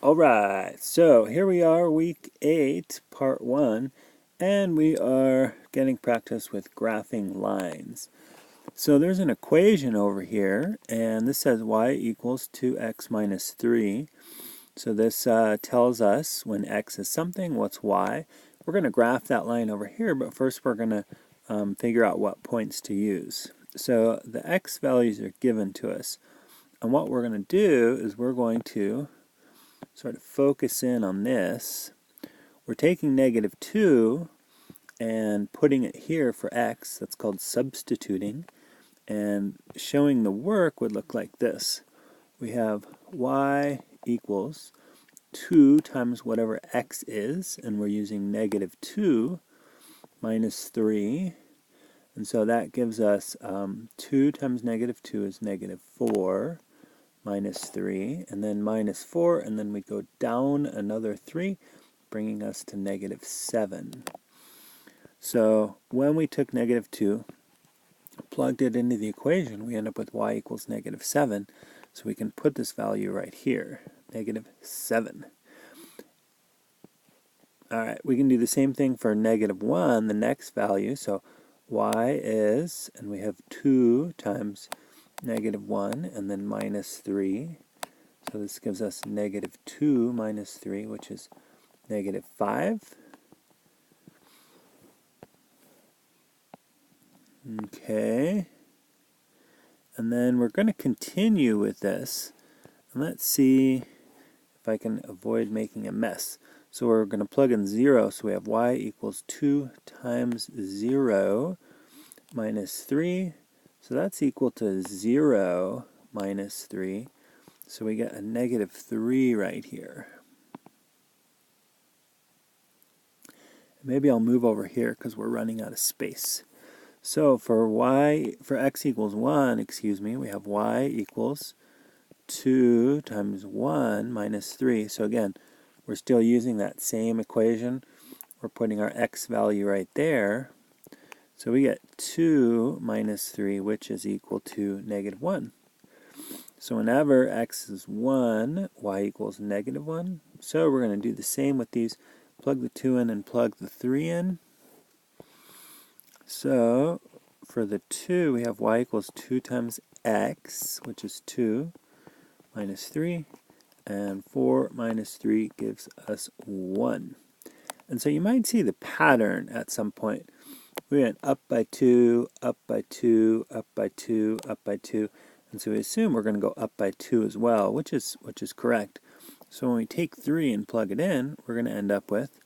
Alright, so here we are, week 8, part 1, and we are getting practice with graphing lines. So there's an equation over here, and this says y equals 2x minus 3. So this tells us when x is something, what's y. We're going to graph that line over here, but first we're going to figure out what points to use. So the x values are given to us, and what we're going to do is we're going to sort of focus in on this. We're taking -2 and putting it here for x. That's called substituting. And showing the work would look like this. We have y equals 2 times whatever x is, and we're using -2 minus 3. And so that gives us 2 times -2 is -4. Minus 3, and then minus 4, and then we go down another 3, bringing us to -7. So when we took -2, plugged it into the equation, we end up with y equals -7. So we can put this value right here, -7. Alright, we can do the same thing for -1, the next value. So y is, and we have 2 times -1, and then minus 3. So this gives us -2 minus 3, which is -5. Okay. And then we're going to continue with this. And let's see if I can avoid making a mess. So we're going to plug in 0. So we have y equals 2 times 0 minus 3. So that's equal to 0 minus 3. So we get a -3 right here. Maybe I'll move over here because we're running out of space. So for x equals 1, we have y equals 2 times 1 minus 3. So again, we're still using that same equation. We're putting our x value right there. So we get 2 minus 3, which is equal to -1. So whenever x is 1, y equals -1. So we're going to do the same with these. Plug the 2 in and plug the 3 in. So for the 2, we have y equals 2 times x, which is 2, minus 3. And 4 minus 3 gives us 1. And so you might see the pattern at some point. We went up by 2, up by 2, up by 2, up by 2. And so we assume we're going to go up by 2 as well, which is correct. So when we take 3 and plug it in, we're going to end up with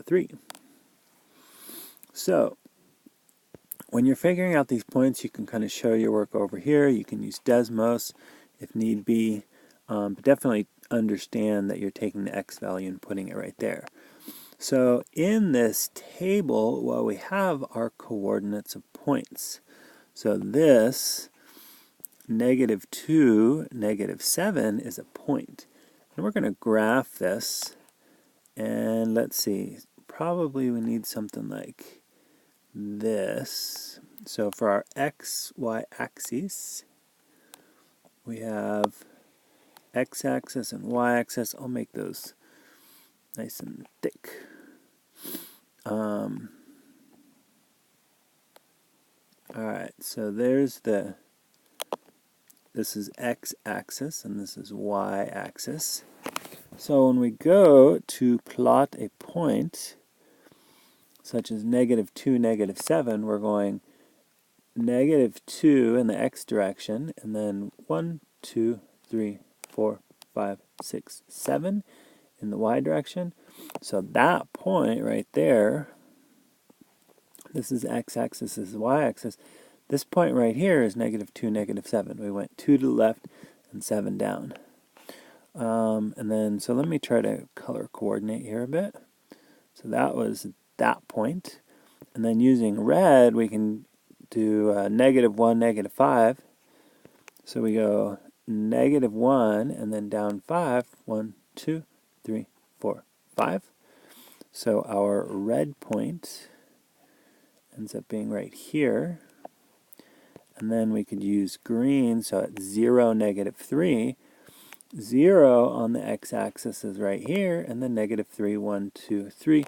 3. So when you're figuring out these points, you can kind of show your work over here. You can use Desmos if need be, but definitely understand that you're taking the x value and putting it right there. So in this table, what we have are coordinates of points. So this -2, -7 is a point. And we're going to graph this. And let's see, probably we need something like this. So for our xy axes, we have x-axis and y-axis. I'll make those nice and thick. Alright, so there's this is x-axis and this is y-axis. So when we go to plot a point, such as -2, -7, we're going -2 in the x direction, and then 1, 2, 3, 4, 5, 6, 7 in the y direction. So that point right there, this is x-axis, this is y-axis. This point right here is -2, -7. We went 2 to the left and 7 down. And then, so let me try to color coordinate here a bit. So that was that point. And then using red, we can do -1, -5. So we go -1 and then down 5. 1, 2, 3, 4, 5. So our red point ends up being right here. And then we could use green, so at 0, -3, 0 on the x-axis is right here, and then negative 3, 1, 2, 3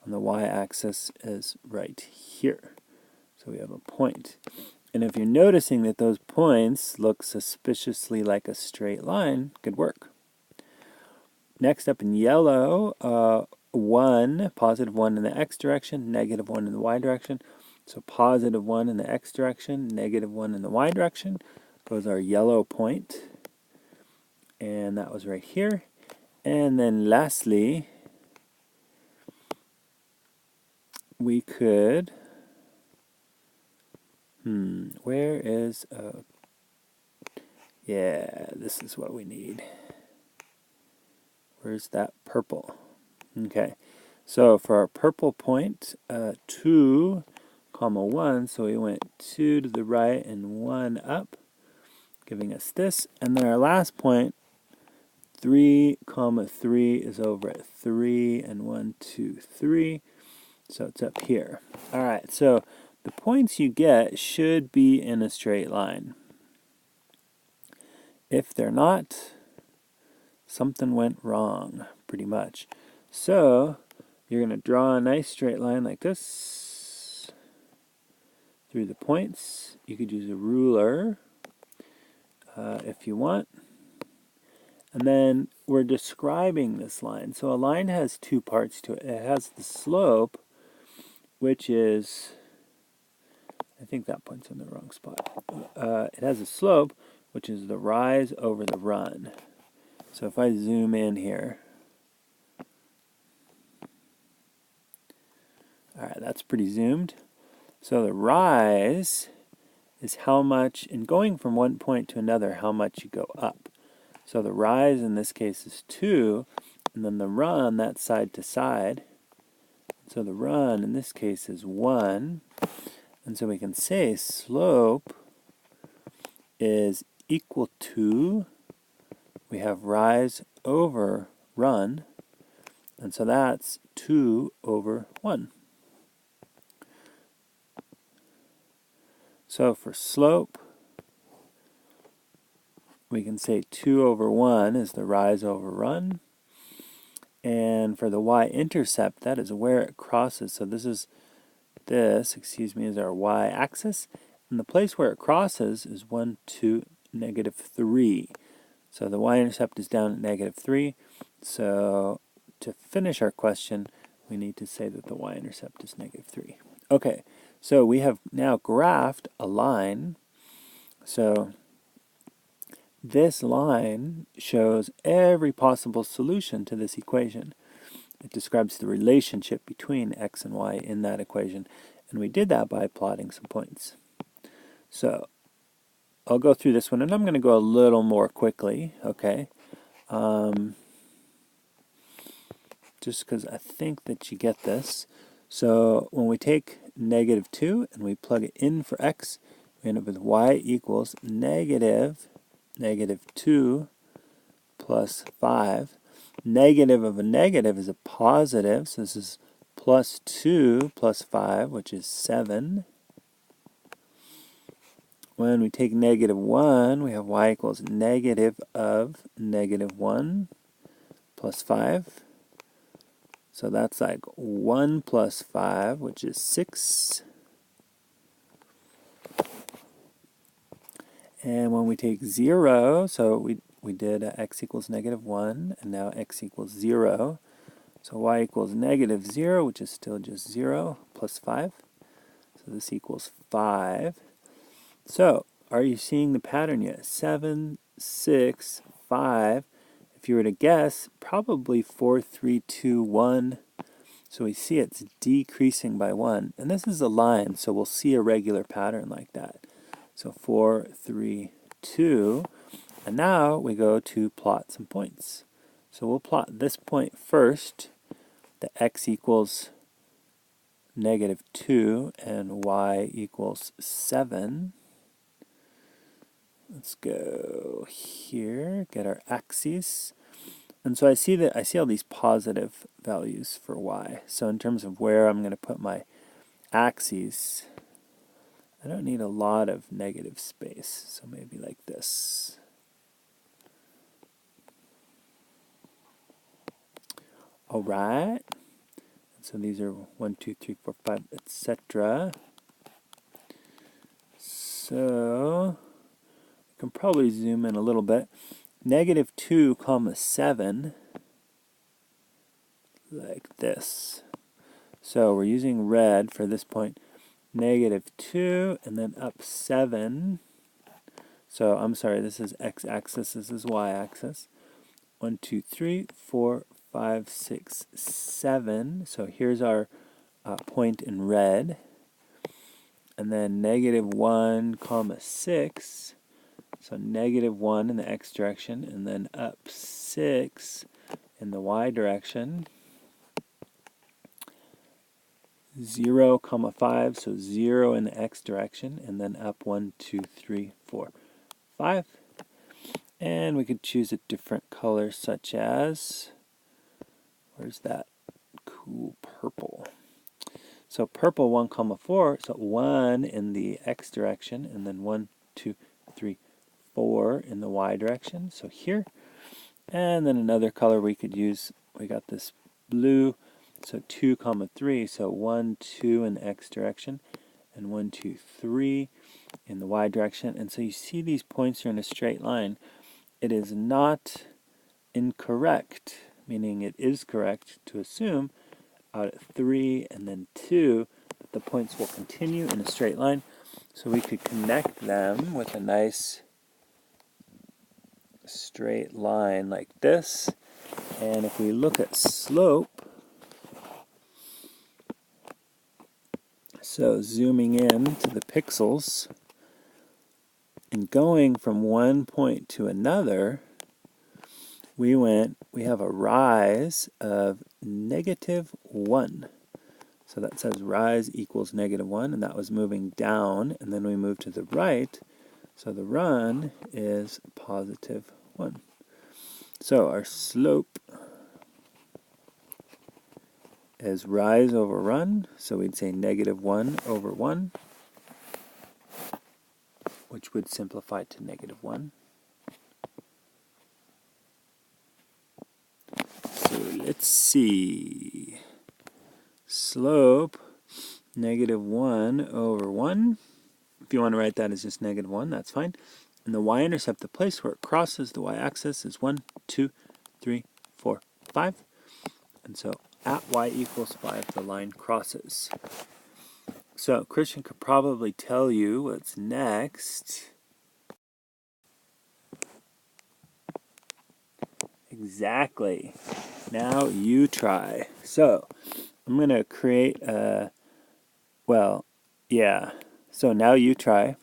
on the y-axis is right here. So we have a point. And if you're noticing that those points look suspiciously like a straight line, good work. Next up in yellow, 1, positive 1 in the x direction, negative 1 in the y direction. So positive 1 in the x direction, negative 1 in the y direction. Goes our yellow point. And that was right here. And then lastly, we could, where is, yeah, this is what we need. Where's that purple? Okay, so for our purple point, 2, comma 1, so we went 2 to the right and 1 up, giving us this. And then our last point, 3, comma 3 is over at 3 and 1, 2, 3. So it's up here. All right, so the points you get should be in a straight line. If they're not, something went wrong, pretty much. So you're going to draw a nice straight line like this through the points. You could use a ruler if you want. And then we're describing this line. So a line has two parts to it. It has the slope, which is, I think that point's in the wrong spot. It has a slope, which is the rise over the run. So if I zoom in here, all right, that's pretty zoomed. So the rise is how much, in going from one point to another, how much you go up. So the rise in this case is 2, and then the run, that's side to side. So the run in this case is 1. And so we can say slope is equal to, we have rise over run, and so that's 2 over 1. So for slope, we can say 2 over 1 is the rise over run. And for the y-intercept, that is where it crosses. So is our y-axis. And the place where it crosses is 1, 2, negative 3. So the y-intercept is down at negative 3. So to finish our question, we need to say that the y-intercept is negative 3. Okay, so we have now graphed a line. So this line shows every possible solution to this equation. It describes the relationship between x and y in that equation, and we did that by plotting some points. So I'll go through this one, and I'm going to go a little more quickly, okay? Just because I think that you get this. So when we take negative 2 and we plug it in for x, we end up with y equals negative 2 plus 5. Negative of a negative is a positive, so this is plus 2 plus 5, which is 7. When we take negative 1, we have y equals negative of negative 1 plus 5. So that's like 1 plus 5, which is 6. And when we take 0, so we did x equals negative 1, and now x equals 0. So y equals negative 0, which is still just 0, plus 5. So this equals 5. So are you seeing the pattern yet? 7, 6, 5. If you were to guess, probably 4, 3, 2, 1. So we see it's decreasing by 1. And this is a line, so we'll see a regular pattern like that. So 4, 3, 2. And now we go to plot some points. So we'll plot this point first, the x equals negative 2 and y equals 7. Let's go here, get our axes. And so I see all these positive values for y. So in terms of where I'm going to put my axes, I don't need a lot of negative space. So maybe like this. All right. So these are 1, 2, 3, 4, 5, etc. So I can probably zoom in a little bit. Negative 2, comma 7, like this. So we're using red for this point. Negative 2, and then up 7. So I'm sorry, this is x-axis, this is y-axis. 1, 2, 3, 4, 5, 6, 7. So here's our point in red. And then negative 1, comma 6. So negative 1 in the x direction, and then up 6 in the y direction. 0, comma 5, so 0 in the x direction, and then up 1, 2, 3, 4, 5. And we could choose a different color, such as, where's that cool purple? So purple 1, comma 4, so 1 in the x direction, and then 1, 2, 3, 4 in the y direction, so here. And then another color we could use, we got this blue, so 2, comma 3, so 1, 2 in the x direction, and 1, 2, 3 in the y direction. And so you see these points are in a straight line. It is not incorrect, meaning it is correct to assume out at 3 and then 2 that the points will continue in a straight line. So we could connect them with a nice straight line like this. And if we look at slope, so zooming in to the pixels and going from one point to another, we have a rise of negative 1. So that says rise equals negative 1, and that was moving down, and then we move to the right, so the run is positive 1. So our slope is rise over run, so we'd say negative 1 over 1, which would simplify to negative 1. So let's see. Slope, negative 1 over 1. If you want to write that as just negative 1, that's fine. And the y-intercept, the place where it crosses the y-axis, is 1, 2, 3, 4, 5. And so at y equals 5, the line crosses. So Christian could probably tell you what's next. Exactly. Now you try. So I'm going to create a, well, yeah. So now you try.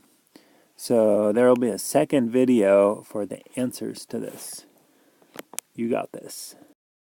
So there will be a second video for the answers to this. You got this.